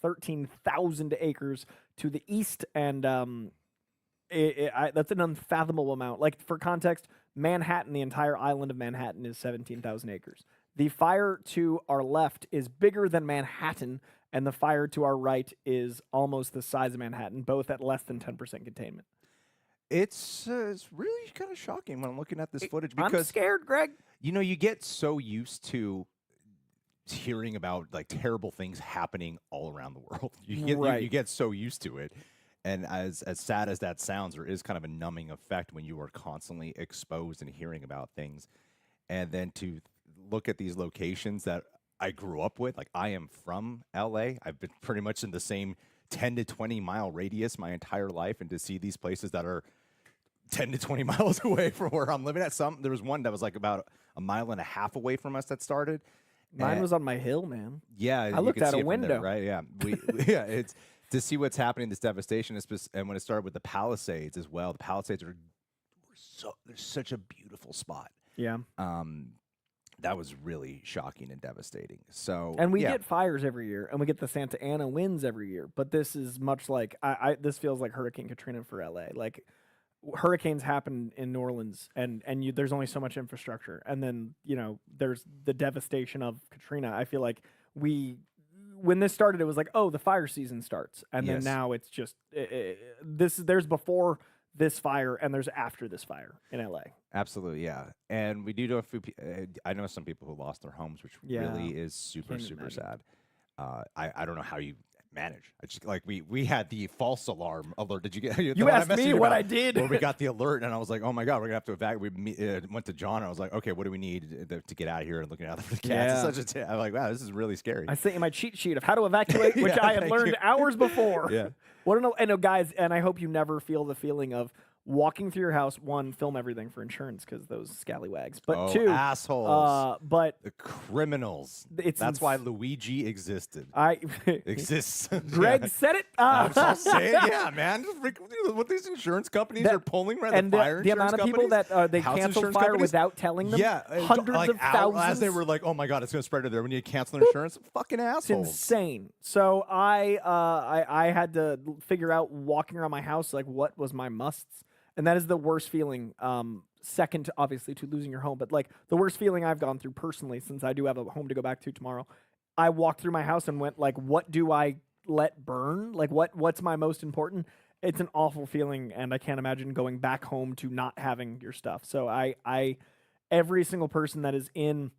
13,000 acres to the east, and that's an unfathomable amount. Like, for context, Manhattan, the entire island of Manhattan, is 17,000 acres. The fire to our left is bigger than Manhattan, and the fire to our right is almost the size of Manhattan, both at less than 10% containment. It's really kind of shocking when I'm looking at this footage because I'm scared, Greg. you know, you get so used to hearing about like terrible things happening all around the world. You get so used to it. And as sad as that sounds, there is kind of a numbing effect when you are constantly exposed and hearing about things. And then to look at these locations that I grew up with, like I am from LA. I've been pretty much in the same 10 to 20 mile radius my entire life. And to see these places that are 10 to 20 miles away from where I'm living at. There was one that was like about a mile and a half away from us that started. Mine was on my hill, man. Yeah. I looked out a window. There, right? Yeah. Yeah. It's to see what's happening, this devastation, and when it started with the Palisades as well. The Palisades they're such a beautiful spot. Yeah. That was really shocking and devastating. So, and we get fires every year, and we get the Santa Ana winds every year. But this is much like this feels like Hurricane Katrina for LA. Like, hurricanes happen in New Orleans, and there's only so much infrastructure, and then there's the devastation of Katrina. I feel like when this started, it was like, oh, the fire season starts, and then now it's just there's before this fire and there's after this fire in LA. Absolutely, yeah. And we do know a few. I know some people who lost their homes, which really is super sad. I don't know how you manage. I just like we had the false alarm alert. Did you get? You asked me what I did. Where we got the alert, and I was like, "Oh my god, we're gonna have to evacuate." We went to John, and I was like, "Okay, what do we need to get out of here?" And looking out for the cats. It's I'm like, "Wow, this is really scary." I sent you my cheat sheet of how to evacuate, which I had learned hours before. Yeah. And guys, and I hope you never feel the feeling of walking through your house. One, film everything for insurance because those scallywags. But two, assholes. But the criminals. That's why Luigi existed. Exists. Greg said it. I'm saying, yeah, man. What these insurance companies are pulling right and the amount of people that they canceled fire without telling them. Yeah, hundreds of thousands. As they were like, oh my god, it's going to spread to there. We need to cancel their insurance. Fucking assholes. It's insane. So I had to figure out walking around my house like what was my musts. And that is the worst feeling, second, obviously, to losing your home. But, like, the worst feeling I've gone through personally, since I do have a home to go back to tomorrow, I walked through my house and went, like, what do I let burn? Like, what's my most important? It's an awful feeling, and I can't imagine going back home to not having your stuff. So every single person that is in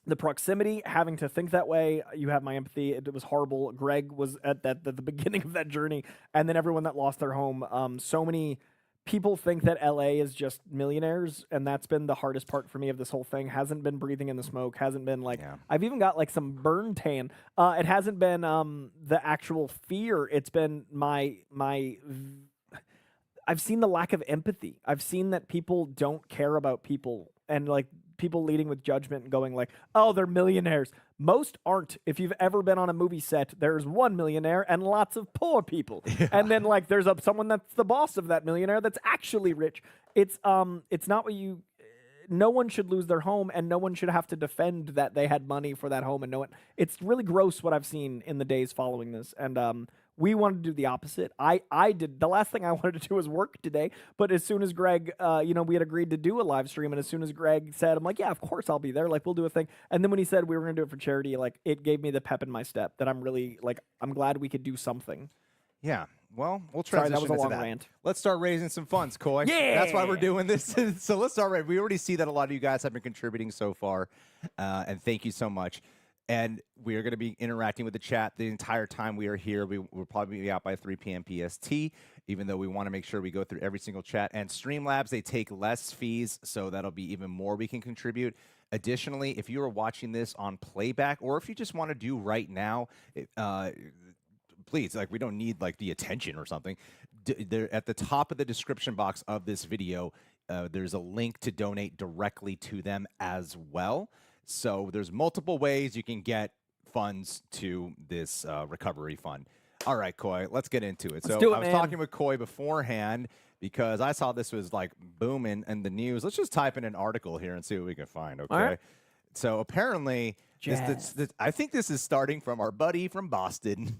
the proximity, having to think that way, you have my empathy. It was horrible. Greg was at the beginning of that journey. And then everyone that lost their home, so many people think that LA is just millionaires, and that's been the hardest part for me of this whole thing. Hasn't been breathing in the smoke, hasn't been like, I've even got like some burn tan. It hasn't been the actual fear. It's been I've seen the lack of empathy. I've seen that people don't care about people, and like people leading with judgment and going like, oh, they're millionaires. Most aren't. If you've ever been on a movie set, there's one millionaire and lots of poor people. Yeah. And then like there's someone that's the boss of that millionaire that's actually rich. It's not what you no one should lose their home, and no one should have to defend that they had money for that home, and no one. It's really gross what I've seen in the days following this. And we wanted to do the opposite. I did. The last thing I wanted to do was work today. But as soon as Greg, we had agreed to do a live stream, and as soon as Greg said, I'm like, yeah, of course I'll be there. Like, we'll do a thing. And then when he said we were going to do it for charity, like, it gave me the pep in my step that I'm really, like, I'm glad we could do something. Yeah. Well, we'll transition Sorry, that was a long that. rant. Let's start raising some funds, Coy. Yeah! That's why we're doing this. So let's start. We already see that a lot of you guys have been contributing so far, and thank you so much. And we are going to be interacting with the chat the entire time we are here. We'll probably be out by 3 p.m. PST, even though we want to make sure we go through every single chat. And Streamlabs, they take less fees, so that'll be even more we can contribute. Additionally, if you are watching this on playback, or if you just want to do right now, please, like, we don't need like the attention or something. There at the top of the description box of this video, there's a link to donate directly to them as well. So there's multiple ways you can get funds to this recovery fund. All right, Coy, let's get into it. I was talking with Coy beforehand because I saw this was like booming in the news. Let's just type in an article here and see what we can find, okay? Right. So apparently, I think this is starting from our buddy from Boston.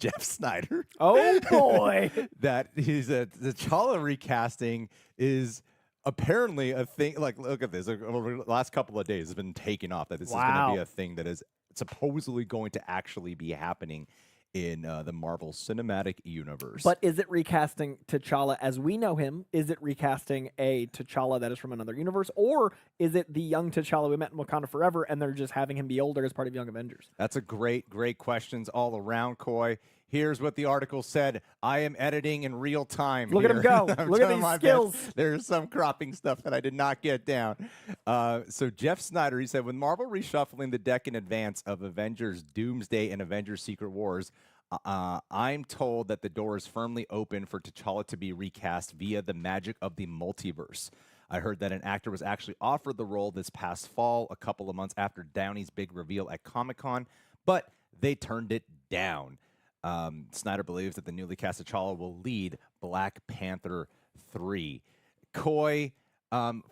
Jeff Snyder. Oh boy. That he's the T'Challa recasting is apparently a thing. Like, look at this. Over the last couple of days, it's been taken off that this is going to be a thing that is supposedly going to actually be happening in the Marvel Cinematic Universe. But is it recasting T'Challa as we know him? Is it recasting a T'Challa that is from another universe? Or is it the young T'Challa we met in Wakanda Forever and they're just having him be older as part of Young Avengers? That's a great questions all around, Coy. Here's what the article said. I am editing in real time. Look at him go. Look at these skills. There's some cropping stuff that I did not get down. So Jeff Snyder, he said, with Marvel reshuffling the deck in advance of Avengers Doomsday and Avengers Secret Wars, I'm told that the door is firmly open for T'Challa to be recast via the magic of the multiverse. I heard that an actor was actually offered the role this past fall, a couple of months after Downey's big reveal at Comic-Con, but they turned it down. Snyder believes that the newly cast T'Challa will lead Black Panther 3. Coy,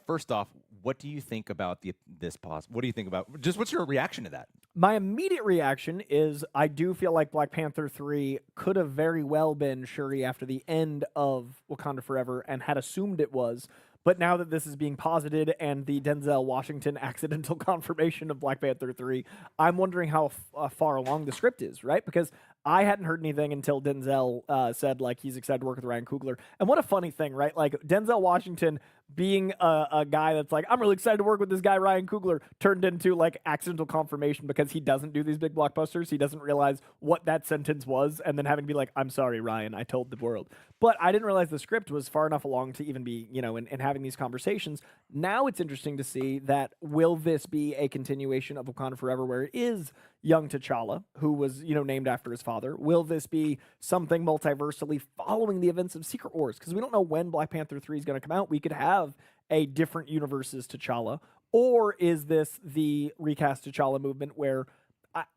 first off, what do you think about this pause? What do you think about what's your reaction to that? My immediate reaction is I do feel like Black Panther 3 could have very well been Shuri after the end of Wakanda Forever and had assumed it was. But now that this is being posited and the Denzel Washington accidental confirmation of Black Panther 3, I'm wondering how far along the script is, right? Because I hadn't heard anything until Denzel said, like, he's excited to work with Ryan Coogler. And what a funny thing, right? Like, Denzel Washington being a guy that's like, I'm really excited to work with this guy, Ryan Coogler, turned into, like, accidental confirmation because he doesn't do these big blockbusters. He doesn't realize what that sentence was, and then having to be like, I'm sorry, Ryan, I told the world. But I didn't realize the script was far enough along to even be, in having these conversations. Now it's interesting to see that will this be a continuation of Wakanda Forever where it is young T'Challa, who was, named after his father? Will this be something multiversally following the events of Secret Wars? Because we don't know when Black Panther 3 is going to come out. We could have a different universe's T'Challa. Or is this the recast T'Challa movement where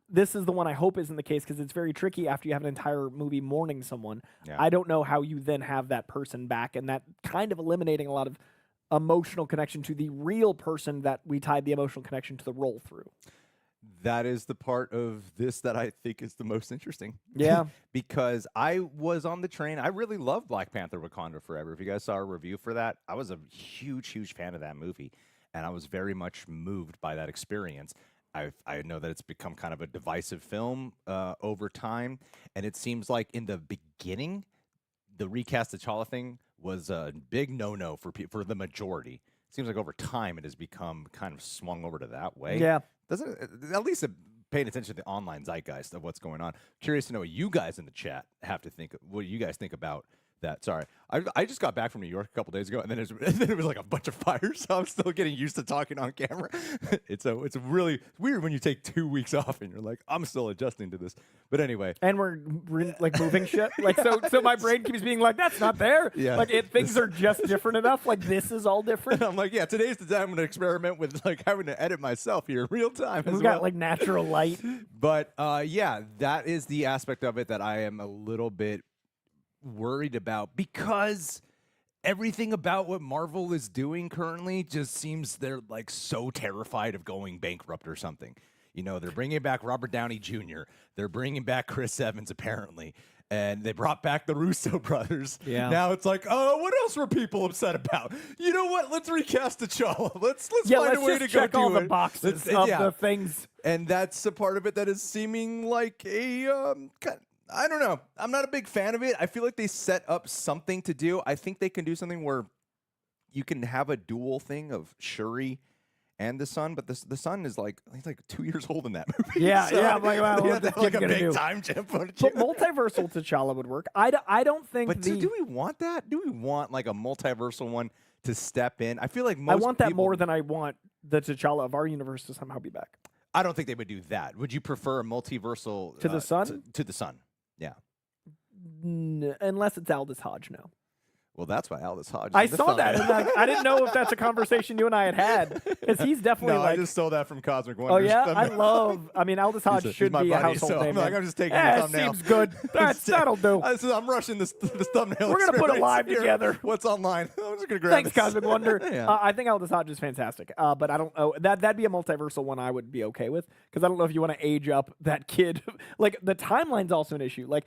this is the one I hope isn't the case because it's very tricky after you have an entire movie mourning someone. Yeah. I don't know how you then have that person back, and that kind of eliminating a lot of emotional connection to the real person that we tied the emotional connection to the role through. That is the part of this that I think is the most interesting. Yeah. Because I was on the train. I really love Black Panther Wakanda Forever. If you guys saw a review for that, I was a huge fan of that movie, and I was very much moved by that experience. I know that it's become kind of a divisive film over time, and it seems like in the beginning, the recast T'Challa thing was a big no-no for the majority. It seems like over time it has become kind of swung over to that way. Yeah. Doesn't at least paying attention to the online zeitgeist of what's going on. Curious to know what you guys in the chat have to think. What do you guys think about that? Sorry, I just got back from New York a couple days ago, and then it was like a bunch of fires. So I'm still getting used to talking on camera. It's really weird when you take 2 weeks off and you're like, I'm still adjusting to this. But anyway, and we're like moving shit. Like so my brain keeps being like, that's not there. Yeah, like things are just different enough. Like this is all different. I'm like, yeah, today's the time I'm gonna experiment with like having to edit myself here in real time. We've got like natural light. But yeah, that is the aspect of it that I am a little bit worried about, because everything about what Marvel is doing currently just seems they're like so terrified of going bankrupt or something. They're bringing back Robert Downey Jr. They're bringing back Chris Evans apparently, and they brought back the Russo brothers. Yeah. Now it's like, oh, what else were people upset about? You know what? Let's recast T'Challa. Let's find a way to check go all do the it. boxes of the things. And that's a part of it that is seeming like a I don't know. I'm not a big fan of it. I feel like they set up something to do. I think they can do something where you can have a dual thing of Shuri and the son, but the son is he's like 2 years old in that movie. Yeah, so yeah. I'm like, well, what like a big time jump. But multiversal T'Challa would work. I don't think. But do we want that? Do we want like a multiversal one to step in? I feel like most I want that people, more than I want the T'Challa of our universe to somehow be back. I don't think they would do that. Would you prefer a multiversal to the sun? To the sun. Yeah. Unless it's Aldous Hodge, no. Well, that's why Aldous Hodge. I saw that. And I didn't know if that's a conversation you and I had. Because he's definitely I just stole that from Cosmic Wonders. Oh, yeah? Aldous Hodge should be a household name. I'm just taking the thumbnail. Seems good. That'll do. I'm rushing this thumbnail. We're going to put it live together. What's online? I'm just going to grab Thanks, Cosmic Wonder. Yeah. I think Aldous Hodge is fantastic. But I don't know. That'd be a multiversal one I would be okay with. Because I don't know if you want to age up that kid. Like, the timeline's also an issue. Like,